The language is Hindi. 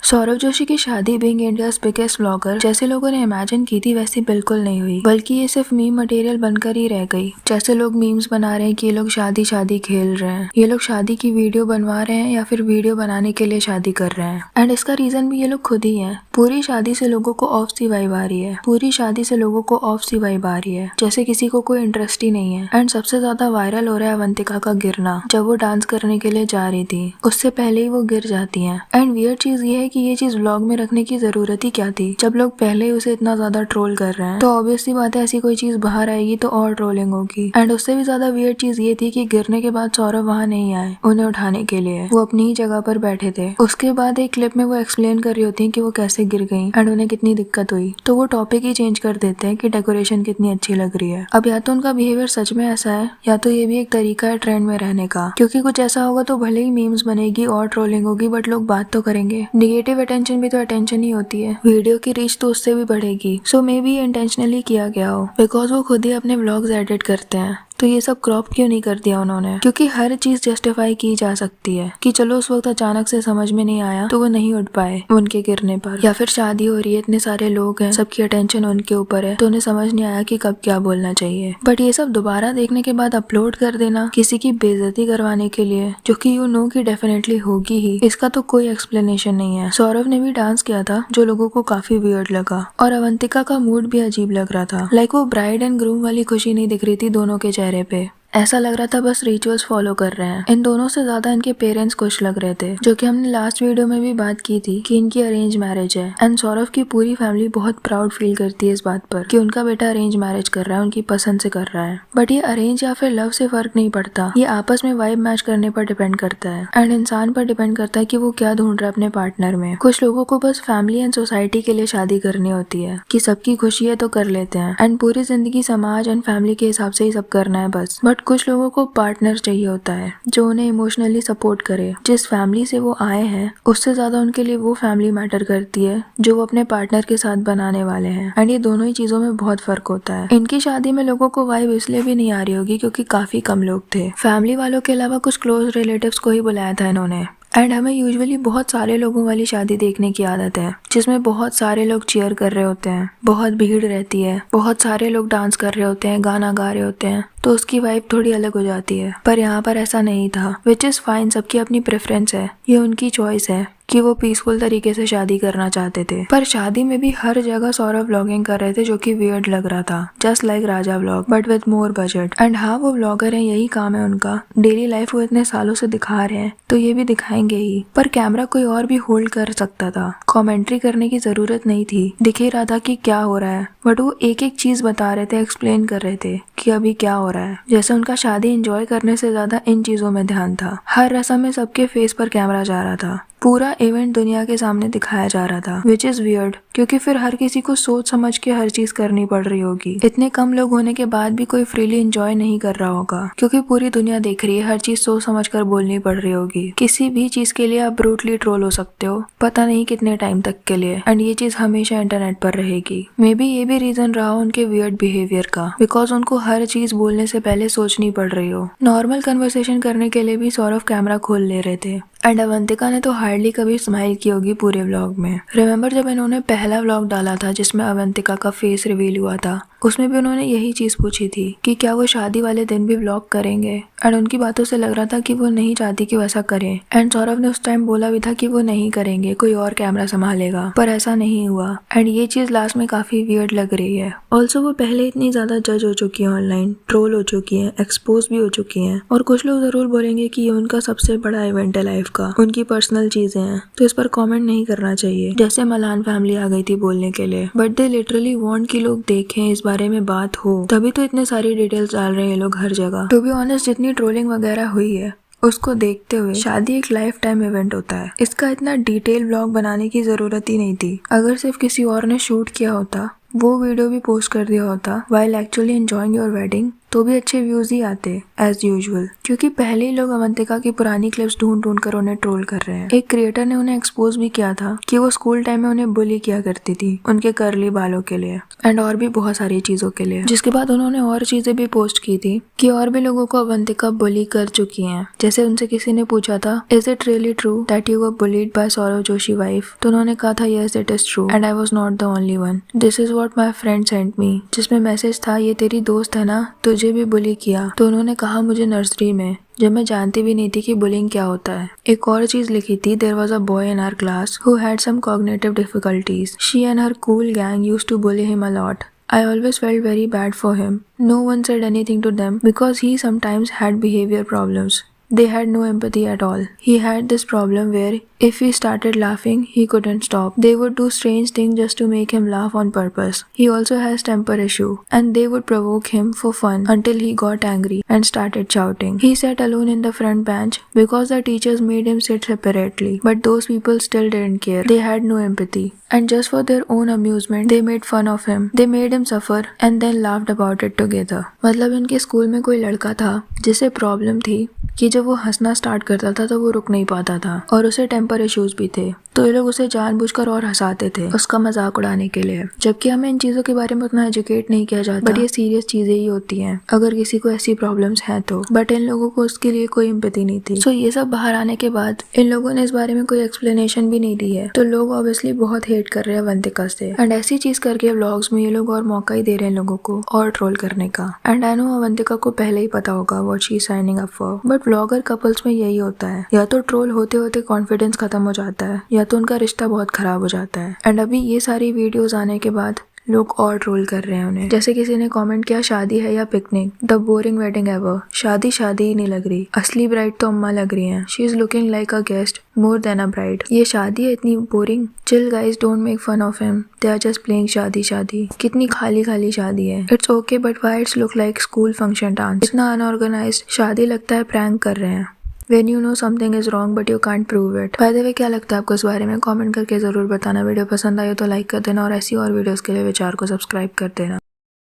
सौरव जोशी की शादी बीइंग इंडियाज बिगेस्ट व्लॉगर जैसे लोगों ने इमेजिन की थी वैसी बिल्कुल नहीं हुई, बल्कि ये सिर्फ मीम मटेरियल बनकर ही रह गई। जैसे लोग मीम्स बना रहे हैं कि ये लोग शादी शादी खेल रहे हैं, ये लोग शादी की वीडियो बनवा रहे हैं या फिर वीडियो बनाने के लिए शादी कर रहे हैं। एंड इसका रीजन भी ये लोग खुद ही है। पूरी शादी से लोगों को ऑफ सी वाइब आ रही है, पूरी शादी से लोगों को ऑफ सी वाइब आ रही है, जैसे किसी को कोई इंटरेस्ट ही नहीं है। एंड सबसे ज्यादा वायरल हो रहा है अवंतिका का गिरना। जब वो डांस करने के लिए जा रही थी उससे पहले ही वो गिर जाती है। एंड वियर्ड चीज ये है कि ये चीज व्लॉग में रखने की जरूरत ही क्या थी, जब लोग पहले ही उसे इतना ज्यादा ट्रोल कर रहे हैं। तो ऑब्वियसली बात है ऐसी कोई चीज बाहर आएगी तो और ट्रोलिंग होगी। एंड उससे भी ज्यादा वियर्ड चीज ये थी कि गिरने के बाद सौरव वहाँ नहीं आए उन्हें उठाने के लिए, वो अपनी ही जगह पर बैठे थे। उसके बाद एक क्लिप में वो एक्सप्लेन कर रही होती है कि वो कैसे गिर गई एंड उन्हें कितनी दिक्कत हुई। तो वो टॉपिक ही चेंज कर देते हैं कि डेकोरेशन कितनी अच्छी लग रही है। अब या तो उनका बिहेवियर सच में ऐसा है या तो ये भी एक तरीका है ट्रेंड में रहने का, क्योंकि कुछ ऐसा होगा तो भले ही मीम्स बनेगी और ट्रोलिंग होगी बट लोग बात तो करेंगे। नेगेटिव अटेंशन भी तो अटेंशन ही होती है, वीडियो की रीच तो उससे भी बढ़ेगी। सो मे बी इंटेंशनली किया गया हो, बिकॉज वो खुद ही अपने व्लॉग्स एडिट करते हैं। तो ये सब क्रॉप क्यों नहीं कर दिया उन्होंने, क्योंकि हर चीज जस्टिफाई की जा सकती है कि चलो उस वक्त अचानक से समझ में नहीं आया तो वो नहीं उठ पाए उनके गिरने पर, या फिर शादी हो रही है, इतने सारे लोग हैं, सबकी अटेंशन उनके ऊपर है तो उन्हें समझ नहीं आया कि कब क्या बोलना चाहिए। बट ये सब दोबारा देखने के बाद अपलोड कर देना किसी की बेइज्जती करवाने के लिए, जो कि यू नो की डेफिनेटली होगी ही, इसका तो कोई एक्सप्लेनेशन नहीं है। सौरव ने भी डांस किया था जो लोगों को काफी वियर्ड लगा, और अवंतिका का मूड भी अजीब लग रहा था। लाइक वो ब्राइड एंड ग्रूम वाली खुशी नहीं दिख रही थी दोनों के चेहरे पे। ऐसा लग रहा था बस रिचुअल्स फॉलो कर रहे हैं। इन दोनों से ज्यादा इनके पेरेंट्स खुश लग रहे थे, जो कि हमने लास्ट वीडियो में भी बात की थी कि इनकी अरेंज मैरिज है। एंड सौरव की पूरी फैमिली बहुत प्राउड फील करती है इस बात पर कि उनका बेटा अरेंज मैरिज कर रहा है, उनकी पसंद से कर रहा है। बट ये अरेंज या फिर लव से फर्क नहीं पड़ता, ये आपस में वाइब मैच करने पर डिपेंड करता है एंड इंसान पर डिपेंड करता है कि वो क्या ढूंढ रहा है अपने पार्टनर में। कुछ लोगों को बस फैमिली एंड सोसाइटी के लिए शादी करनी होती है कि सबकी खुशी है तो कर लेते हैं एंड पूरी जिंदगी समाज एंड फैमिली के हिसाब से ही सब करना है बस। बट कुछ लोगों को पार्टनर चाहिए होता है जो उन्हें इमोशनली सपोर्ट करे। जिस फैमिली से वो आए हैं उससे ज्यादा उनके लिए वो फैमिली मैटर करती है जो वो अपने पार्टनर के साथ बनाने वाले हैं। एंड ये दोनों ही चीजों में बहुत फर्क होता है। इनकी शादी में लोगों को वाइब इसलिए भी नहीं आ रही होगी क्योंकि काफी कम लोग थे, फैमिली वालों के अलावा कुछ क्लोज रिलेटिव्स को ही बुलाया था इन्होंने। एंड हमें यूजुअली बहुत सारे लोगों वाली शादी देखने की आदत है जिसमें बहुत सारे लोग चीयर कर रहे होते हैं, बहुत भीड़ रहती है, बहुत सारे लोग डांस कर रहे होते हैं, गाना गा रहे होते हैं, तो उसकी वाइब थोड़ी अलग हो जाती है। पर यहाँ पर ऐसा नहीं था, विच इज फाइन, सबकी अपनी प्रेफरेंस है, ये उनकी चॉइस है कि वो पीसफुल तरीके से शादी करना चाहते थे। पर शादी में भी हर जगह सौरव व्लॉगिंग कर रहे थे जो कि वियर्ड लग रहा था, just like Raja vlog but with more budget. And हाँ वो व्लॉगर हैं, यही काम है उनका, डेली लाइफ वो इतने सालों से दिखा रहे हैं तो ये भी दिखाएंगे ही। पर कैमरा कोई और भी होल्ड कर सकता था, कॉमेंट्री करने की जरूरत नहीं थी, दिख ही रहा था कि क्या हो रहा है। बट वो एक एक चीज बता रहे थे, एक्सप्लेन कर रहे थे कि अभी क्या हो रहा है। जैसे उनका शादी एंजॉय करने से ज्यादा इन चीजों में ध्यान था। हर रस्म में सबके फेस पर कैमरा जा रहा था, पूरा इवेंट दुनिया के सामने दिखाया जा रहा था, विच इज वियर्ड, क्योंकि फिर हर किसी को सोच समझ के हर चीज करनी पड़ रही होगी। इतने कम लोग होने के बाद भी कोई फ्रीली एंजॉय नहीं कर रहा होगा क्योंकि पूरी दुनिया देख रही है, हर चीज सोच समझ कर बोलनी पड़ रही होगी। किसी भी चीज के लिए आप ब्रूटली ट्रोल हो सकते हो, पता नहीं कितने टाइम तक के लिए, एंड ये चीज हमेशा इंटरनेट पर रहेगी। मे बी ये भी रीजन रहा उनके वियर्ड बिहेवियर का, बिकॉज उनको हर चीज बोलने से पहले सोचनी पड़ रही हो। नॉर्मल कन्वर्सेशन करने के लिए भी सौरव कैमरा खोल ले रहे थे एंड अवंतिका ने तो हार्डली कभी स्माइल की होगी पूरे व्लॉग में। रिमेम्बर जब इन्होंने पहला व्लॉग डाला था जिसमें अवंतिका का फेस रिवील हुआ था, उसमें भी उन्होंने यही चीज पूछी थी कि क्या वो शादी वाले दिन भी व्लॉग करेंगे, एंड उनकी बातों से लग रहा था कि वो नहीं चाहती कि वैसा करें। एंड सौरव ने उस टाइम बोला भी था कि वो नहीं करेंगे, कोई और कैमरा संभालेगा, पर ऐसा नहीं हुआ। एंड ये चीज लास्ट में काफी वियर्ड लग रही है। ऑल्सो वो पहले इतनी ज्यादा जज हो चुकी है, ऑनलाइन ट्रोल हो चुकी है, एक्सपोज भी हो चुकी है, और कुछ लोग जरूर बोलेंगे कि ये उनका सबसे बड़ा इवेंट है लाइफ का, उनकी पर्सनल चीजें हैं तो इस पर कमेंट नहीं करना चाहिए। जैसे मलान फैमिली आ गई थी बोलने के लिए, बट दे लिटरली वांट कि लोग देखें, इस बारे में बात हो, तभी तो इतने सारी डिटेल्स डाल रहे हैं लोग हर जगह। टू बी ऑनेस्ट जितनी ट्रोलिंग वगैरह हुई है उसको देखते हुए शादी एक लाइफ टाइम इवेंट होता है, इसका इतना डिटेल व्लॉग बनाने की जरूरत ही नहीं थी। अगर सिर्फ किसी और ने शूट किया होता, वो वीडियो भी पोस्ट कर दिया होता while actually enjoying your wedding, तो भी अच्छे व्यूज ही आते एज यूजुअल, क्योंकि पहले ही लोग अवंतिका की पुरानी क्लिप्स ढूंढ ढूंढ कर उन्हें ट्रोल कर रहे हैं। एक क्रिएटर ने उन्हें एक्सपोज भी किया था कि वो स्कूल टाइम में उन्हें बुली किया करती थी उनके कर्ली बालों के लिए एंड और भी बहुत सारी चीजों के लिए। जिसके बाद उन्होंने और चीजें भी पोस्ट की थी कि और भी लोगों को अवंतिका बुली कर चुकी हैं। जैसे उनसे किसी ने पूछा था, is it really true that you were bullied by Sourav Joshi wife? तो उन्होंने कहा था, yes it is true and I was not the only one. This is what my friend sent me, जिसमें मैसेज था, ये तेरी दोस्त है ना, तुझे भी बुली किया? तो उन्होंने कहा मुझे नर्सरी में, जब मैं जानती भी नहीं थी कि बुलिंग क्या होता है। एक और चीज लिखी थी, there was a boy in our class who had some cognitive difficulties. She and her cool gang used to bully him a lot. I always felt very bad for him. No one said anything to them because he sometimes had behavior problems. They had no empathy at all. He had this problem where if he started laughing, he couldn't stop. They would do strange things just to make him laugh on purpose. He also has temper issue and they would provoke him for fun until he got angry and started shouting. He sat alone in the front bench because the teachers made him sit separately. But those people still didn't care. They had no empathy. And just for their own amusement, they made fun of him. They made him suffer and then laughed about it together. मतलब इनके स्कूल में कोई लड़का था जिसे प्रॉब्लम थी कि जब वो हंसना स्टार्ट करता था तो वो रुक नहीं पाता था और उसे टेम्पर इश्यूज भी थे, तो ये लोग उसे जानबूझकर और हंसाते थे उसका मजाक उड़ाने के लिए। जबकि हमें इन चीजों के बारे में उतना एजुकेट नहीं किया जाता, बट ये सीरियस चीजें ही होती हैं अगर किसी को ऐसी प्रॉब्लम्स हैं तो। बट इन लोगों को उसके लिए कोई एम्पैथी नहीं थी। सो ये सब बाहर आने के बाद इन लोगों ने इस बारे में कोई एक्सप्लेनेशन भी नहीं दी है, तो लोग ऑब्वियसली बहुत हेट कर रहे हैं अवंतिका से। एंड ऐसी चीज करके व्लॉग्स में ये लोग और मौका ही दे रहे हैं लोगों को और ट्रोल करने का। एंड आई नो अवंतिका को पहले ही पता होगा what she is signing up for, but vlogger couples में यही होता है, या तो ट्रोल होते होते कॉन्फिडेंस खत्म हो जाता है या तो उनका रिश्ता बहुत खराब हो जाता है। एंड अभी ये सारी वीडियोस आने के बाद लोग और ट्रोल कर रहे हैं उन्हें। जैसे किसी ने कमेंट किया, शादी है या picnic, the boring wedding ever. शादी शादी ही नहीं लग रही, असली ब्राइड तो अम्मा लग रही हैं। She is looking like a guest more than a bride. ये शादी है इतनी boring. Chill guys, don't make fun of him, they are just playing शादी शादी। कितनी खाली खाली शादी है। It's okay but why it's look like school function dance. इतना अनऑर्गेनाइज्ड, शादी लगता है प्रैंक कर रहे हैं। When you know something is wrong but you can't prove it. By the way, क्या लगता है आपको इस बारे में? कमेंट करके जरूर बताना। वीडियो पसंद आए तो लाइक कर देना और ऐसी और वीडियोस के लिए विचार को सब्सक्राइब कर देना।